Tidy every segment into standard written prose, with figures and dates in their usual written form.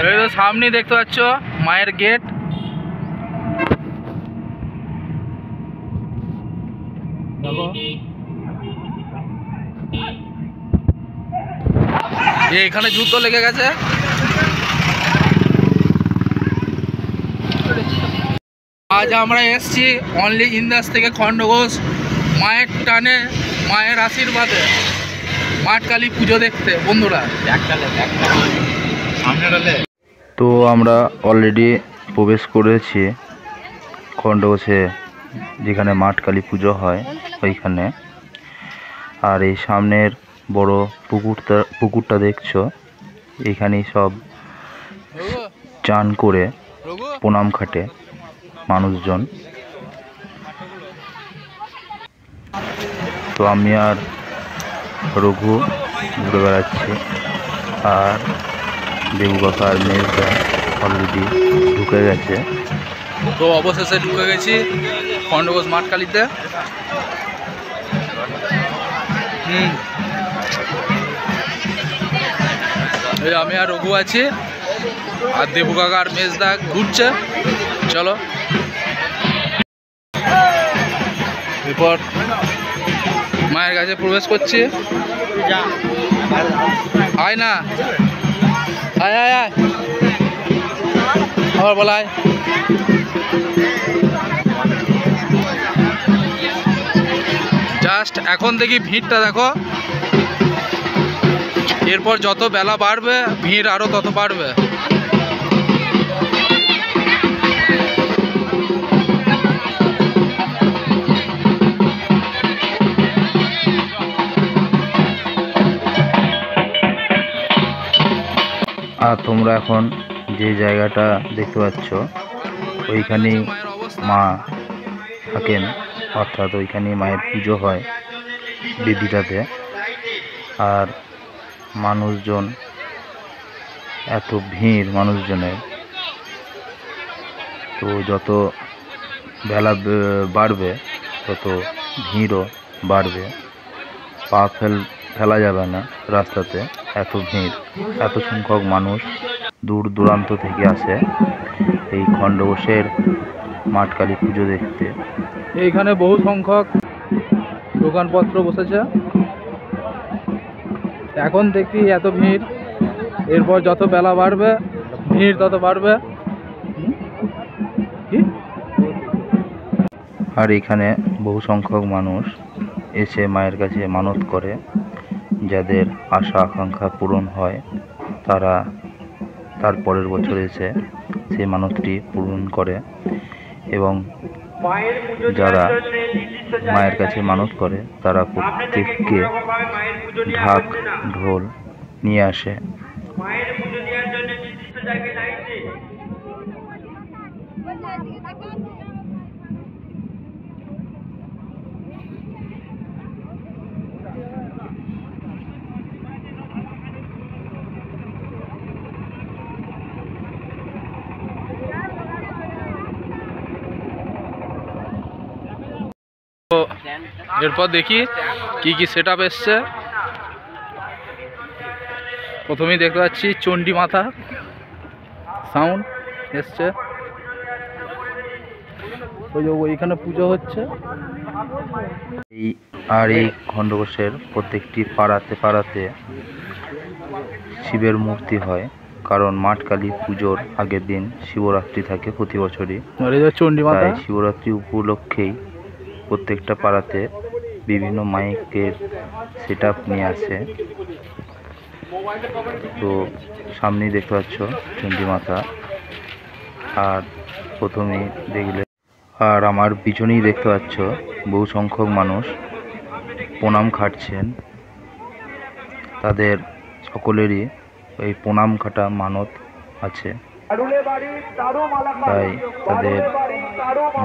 এই তো সামনে দেখতে পাচ্ছ মায়ের গেট। দেখো এখানে যুদ্ধ লেগে গেছে। আজ আমরা এসছি অনলি ইন্দাস থেকে খণ্ডঘোষ মায়ের টানে, মায়ের আশীর্বাদে মাঠকালী পুজো দেখতে। বন্ধুরা তো আমরা অলরেডি প্রবেশ করেছি খণ্ডঘোষে, যেখানে মাঠকালী পুজো হয় ওইখানে। আর এই সামনের বড় পুকুরটা দেখছো, এখানেই সব চান করে প্রণাম খাটে মানুষজন। তো আমি আর রঘু ঘুরে বেড়াচ্ছি, আর দেবু কাকার মেয়েটা অলরেডি ঢুকে গেছে। তো অবশেষে ঢুকে গেছি খণ্ডঘোষ মাঠকালীতে। এই আমি আর রঘু আছি, আর দেবু কাকার মেজদা ঘুরছে। চলো এরপর মায়ের কাছে প্রবেশ করছি। আয় না, আয় আয় আয়, আবার বলায়। জাস্ট এখন দেখি ভিড়টা দেখো, এরপর যত বেলা বাড়বে ভিড় আরো তত বাড়বে। আর তোমরা এখন যে জায়গাটা দেখতে পাচ্ছ ওইখানেই মা থাকেন, অর্থাৎ ওইখানেই মায়ের পুজো হয় বেদিটাতে। আর মানুষজন, এত ভিড় মানুষজনের, তো যত বেলা বাড়বে তত ভিড়ও বাড়বে। পা ফেলা যাবে না রাস্তাতে, এত ভিড়, এত সংখ্যক মানুষ দূর দূরান্ত থেকে আসে এই খণ্ডঘোষের মাঠকালী পুজো দেখতে। এইখানে বহু সংখ্যক দোকানপত্র বসেছে। এখন দেখি এত ভিড়, এরপর যত বেলা বাড়বে ভিড় তত বাড়বে। আর এখানে বহু সংখ্যক মানুষ এসে মায়ের কাছে মানত করে, যাদের আশা আকাঙ্ক্ষা পূরণ হয় তারা তার পরের বছর এসে সেই মানতটি পূরণ করে। এবং যারা মায়ের কাছে মানত করে তারা প্রত্যেককে ঢাক ঢোল নিয়ে আসে। তো এরপর দেখি কি কি সেট আপ এসছে। প্রথমেই দেখতে পাচ্ছি চণ্ডী মাতা সাউন্ড এসছে। ওই যে ওইখানে পুজো হচ্ছে। এই খণ্ডঘোষের প্রত্যেকটি পাড়াতে পাড়াতে শিবের মূর্তি হয়, কারণ মাঠকালী পুজোর আগের দিন শিবরাত্রি থাকে প্রতি বছরই। তাই শিবরাত্রি উপলক্ষেই প্রত্যেকটা পাড়াতে বিভিন্ন মাইকের সেট আপ নিয়ে আসে। তো সামনেই দেখতে পাচ্ছ চণ্ডী মাতা। আর প্রথমেই দেখলে, আর আমার পিছনেই দেখতে পাচ্ছ বহু সংখ্যক মানুষ প্রণাম খাটছেন। তাদের সকলেরই এই প্রণাম খাটা মানত আছে, তাই তাদের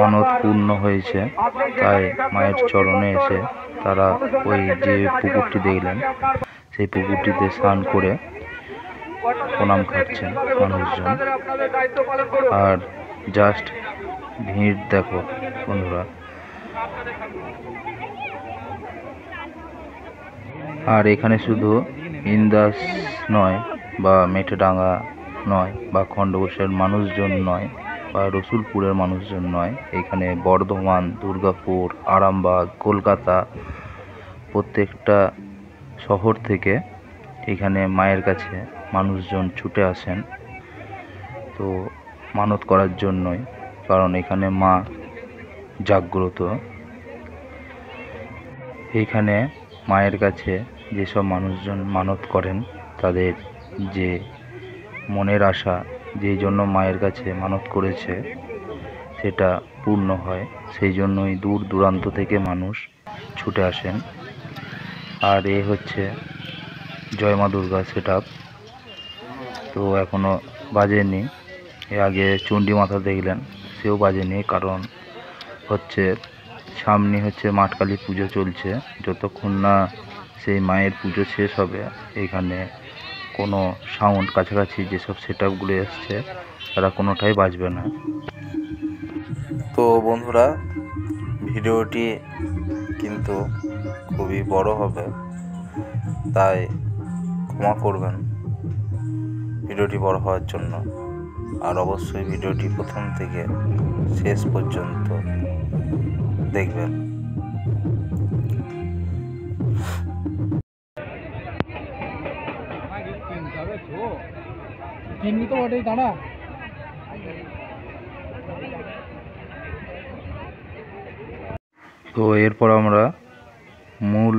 মানত পূর্ণ হয়েছে। তাই মায়ের চরণে এসে তারা ওই যে পুকুরটি দেখলেন সেই পুকুরটিতে স্নান করে প্রণাম খাটছেন মানুষজন। আর জাস্ট ভিড় দেখো বন্ধুরা। আর এখানে শুধু ইন্দাস নয় বা মেটেডাঙ্গা নয় বা খণ্ডঘোষের মানুষজন নয় বা রসুলপুরের মানুষজন নয়, এখানে বর্ধমান, দুর্গাপুর, আরামবাগ, কলকাতা প্রত্যেকটা শহর থেকে এখানে মায়ের কাছে মানুষজন ছুটে আসেন। তো মানত করার জন্যই, কারণ এখানে মা জাগ্রত। এইখানে মায়ের কাছে যেসব মানুষজন মানত করেন তাদের যে মনের আশা, যেই জন্য মায়ের কাছে মানত করেছে সেটা পূর্ণ হয়। সেই জন্যই দূর দূরান্ত থেকে মানুষ ছুটে আসেন। আর এ হচ্ছে জয় মা দুর্গা সেট আপ। তো এখনও বাজেনি। এর আগে চণ্ডী মাতা দেখলেন, সেও বাজেনি, কারণ হচ্ছে সামনে হচ্ছে মাঠকালী পুজো চলছে। যতক্ষণ না সেই মায়ের পুজো শেষ হবে এখানে কোনো সাউন্ড, কাছাকাছি যেসব সেট আপগুলো এসছে তারা কোনোটাই বাজবে না। তো বন্ধুরা, ভিডিওটি কিন্তু খুবই বড় হবে, তাই ক্ষমা করবেন ভিডিওটি বড় হওয়ার জন্য। আর অবশ্যই ভিডিওটি প্রথম থেকে শেষ পর্যন্ত দেখবেন। তো বটেই, দাঁড়া। তো এরপর আমরা মূল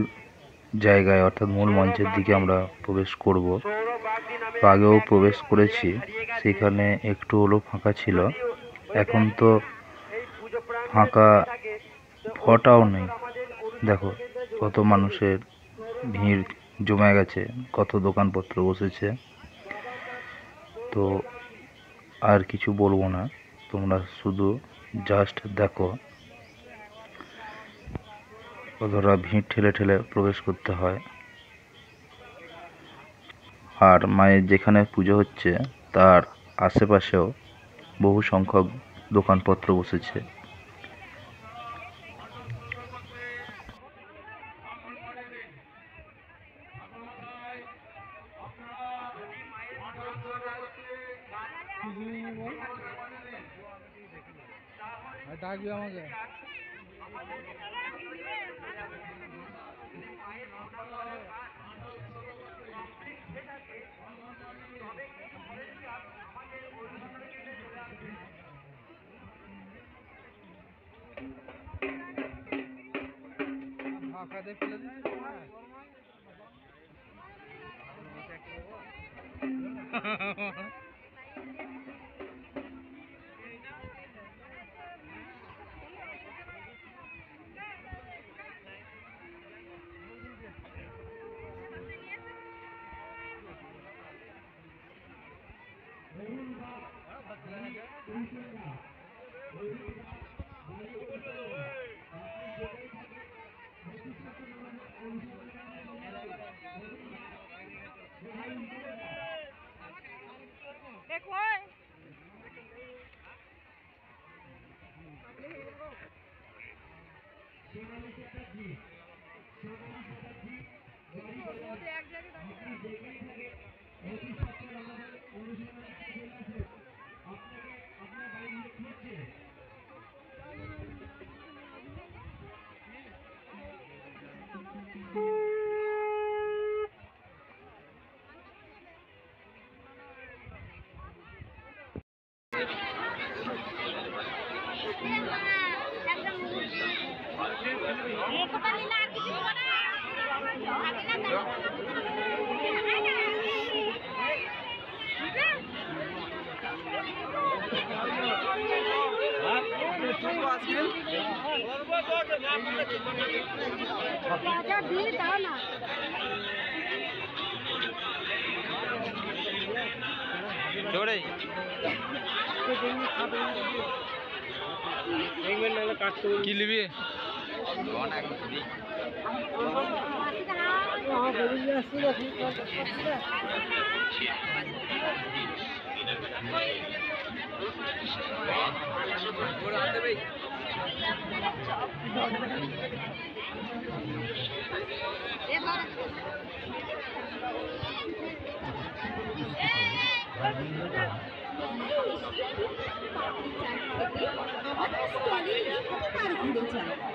জায়গায় অর্থাৎ মূল মঞ্চের দিকে আমরা প্রবেশ করব। তো আগেও প্রবেশ করেছি, সেখানে একটু হলো ফাঁকা ছিল, এখন তো ফাঁকা ফটাও নেই। দেখো কত মানুষের ভিড় জমে গেছে, কত দোকানপত্র বসেছে। তো আর কিছু বলবো না, তোমরা শুধু জাস্ট দেখো কতটা ভিড় ঠেলে ঠেলে প্রবেশ করতে হয়। আর মায়ের যেখানে পুজো হচ্ছে তার আশেপাশেও বহু সংখ্যক দোকানপত্র বসেছে। ডাকবি আমাকে। ফাঁকাতে ফেলে দিচ্ছি। কি নিবি?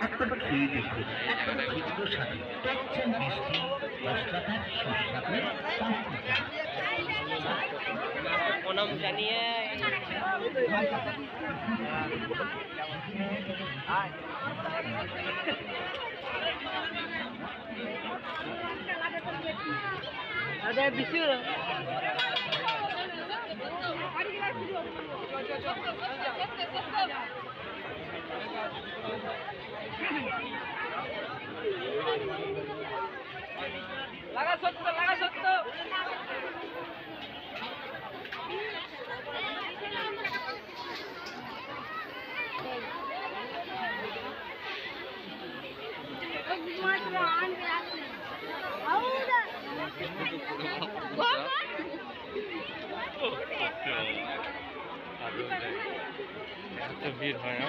একবার খেয়ে দেখুন, একবার ভিডিওর সাথে পাচ্ছেন মিষ্টি রসদার সুস্বাদু পাপড়ি চাট। প্রণাম জানিয়ে বেশি লাগা সত্য ভিড় হয় না।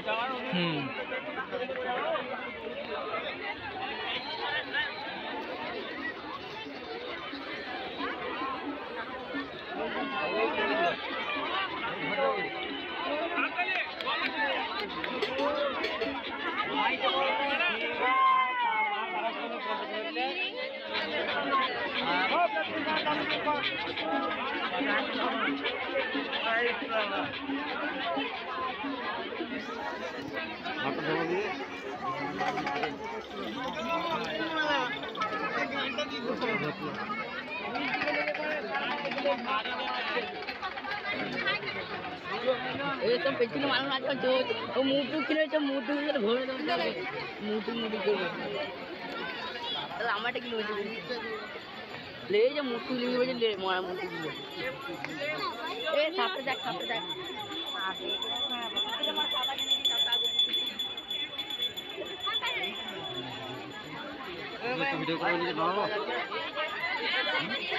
এইসব পেছনে মানুষ আছে ও মুটু কিনেছে মুটু ঘুরে মুটু করবে আমারটা কিনে বলছে লে যে মুটু লিখে বলছে মরা মুটু দিলে এ সাপে দেখ ভিডিও করে নিয়ে বানাবো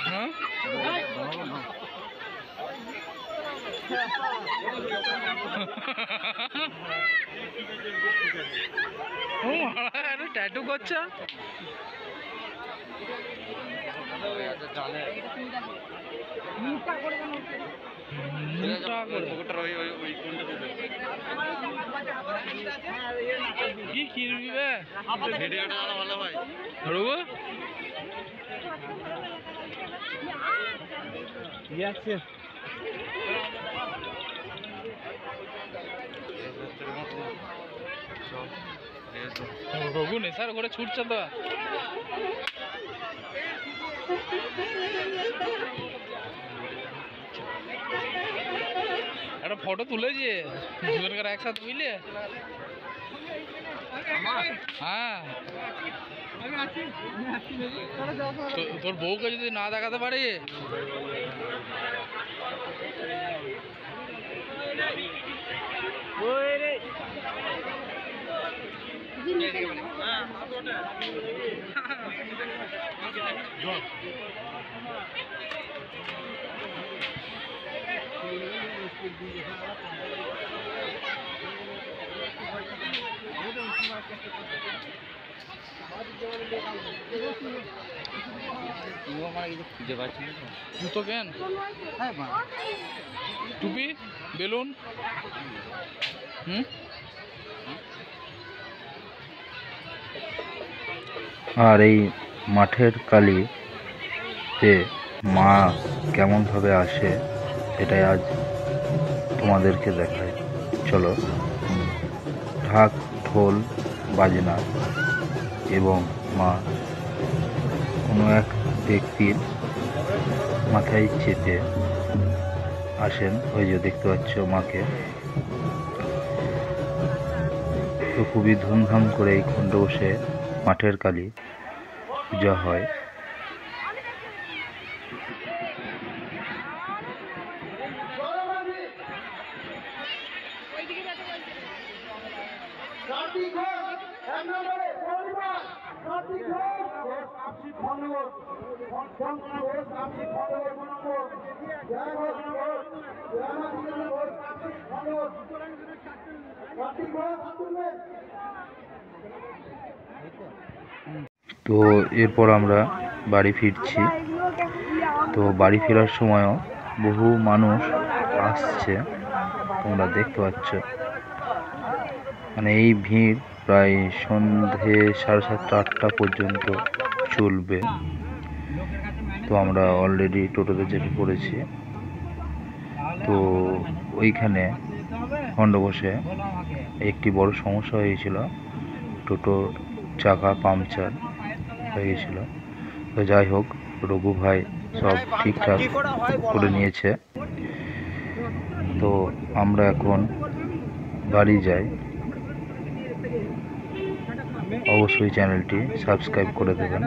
হ্যাঁ ট্যাটু করছে কি কিনবি ভালো হয় রঘু নেশার করে ছুটছে তো একটা ফটো তুলেছে দুজনকার একসাথে বুঝলে হ্যাঁ তোর বউকে যদি না দেখাতে পারে খুঁজে পাচ্ছি জুতো কেন টুপি বেলুন আর এই মাঠের কালীতে মা কেমনভাবে আসে এটাই আজ তোমাদেরকে দেখায়। চলো, ঢাক ঢোল বাজনা এবং মা কোনো এক ব্যক্তির মাথায় চেপে আসেন। ওই যে দেখতে পাচ্ছ মাকে। তো খুবই ধুমধাম করে এই খণ্ডঘোষে মাঠের কালী পূজা হয়। তো এরপর আমরা বাড়ি ফিরছি। তো বাড়ি ফেরার সময়ও বহু মানুষ আসছে, তোমরা দেখতে পাচ্ছ। মানে এই ভিড় প্রায় সন্ধে 7:30 8টা পর্যন্ত চলবে। তো আমরা অলরেডি টোটোতে চেপে পড়েছি। তো ওইখানে খণ্ডঘোষে একটি বড় সমস্যা হয়েছিল, টোটো চাকা পাংচার হয়ে গেছিল। তো যাই হোক, রঘু ভাই সব ঠিকঠাক করে নিয়েছে। তো আমরা এখন বাড়ি যাই। অবশ্যই চ্যানেলটি সাবস্ক্রাইব করে দেবেন।